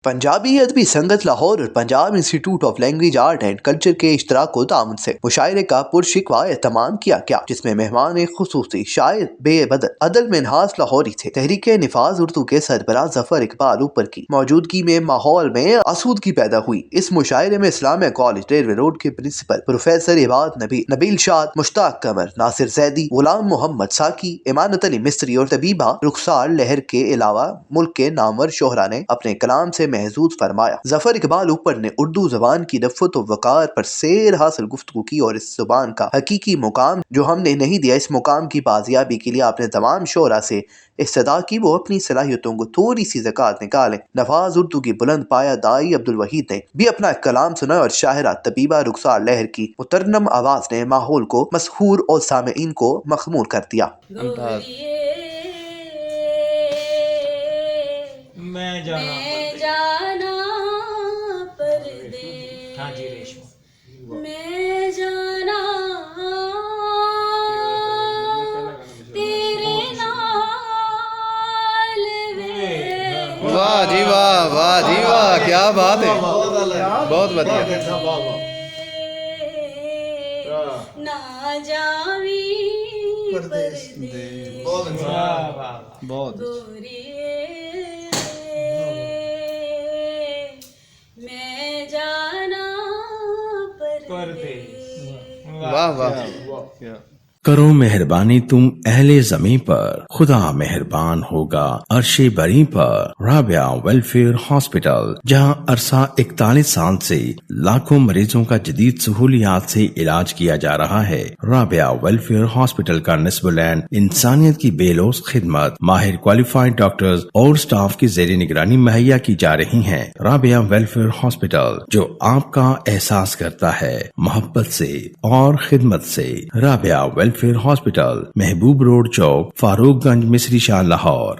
پنجابی ادبی سنگت لاہور اور Punjab institute of language art and culture کے اشتراک و تعاون سے مشاعرے کا پرشکوہ اہتمام کیا گیا، جس میں مہمان خصوصی شاعر بے بدل عدل منہاس لاہوری تھے۔ تحریک نفاذ اردو کے سربراہ ظفر اقبال اوپر کی موجودگی میں ماحول میں آسودگی پیدا ہوئی۔ اس مشاعرے میں اسلامیہ کالج ریلوے روڈ کے پرنسپل پروفیسر عباد نبیل شاد، مشتاق قمر، ناصر زیدی، غلام محمد ساکی، امانت علی مصری اور طبیبہ رخسار لہر کے علاوہ ملک کے نامور شہرا نے اپنے کلام سے محظوظ فرمایا۔ ظفر اقبال اوپر نے اردو زبان کی رفت و وقار پر سیر حاصل گفتگو کی اور اس زبان کا حقیقی مقام جو ہم نے نہیں دیا، اس مقام کی بازیابی کے لیے آپ نے تمام شعراء سے استدعا کی وہ اپنی صلاحیتوں کو تھوڑی سی زکوٰۃ نکالیں۔ نفاذ اردو کی بلند پایہ دائی عبدالوحید نے بھی اپنا کلام سنا اور شاعرہ طبیبہ رخسار لہر کی مترنم آواز نے ماحول کو مسحور اور سامعین کو مخمور کر دیا۔ میں جانا پردیس، ہاں جی ریشم، میں جانا تیرے نال وے۔ واہ جی واہ، واہ جی واہ، کیا بات ہے، بہت بڑھیا۔ نہ جاویں پردیس، بہت میں جانا پردیس۔ واہ واہ۔ کرو مہربانی تم اہل زمیں پر، خدا مہربان ہوگا عرش بری پر۔ رابعہ ویلفیئر ہاسپٹل، جہاں عرصہ 41 سال سے لاکھوں مریضوں کا جدید سہولیات سے علاج کیا جا رہا ہے۔ رابعہ ویلفیئر ہاسپٹل کا نصب العین انسانیت کی بے لوث خدمت، ماہر کوالیفائڈ ڈاکٹرز اور سٹاف کی زیر نگرانی مہیا کی جا رہی ہیں۔ رابعہ ویلفیئر ہاسپٹل، جو آپ کا احساس کرتا ہے محبت سے اور خدمت سے۔ رابعہ ویلفیئر ہاسپٹل، محبوب روڈ چوک، فاروق گنج، مصری شاہ، لاہور۔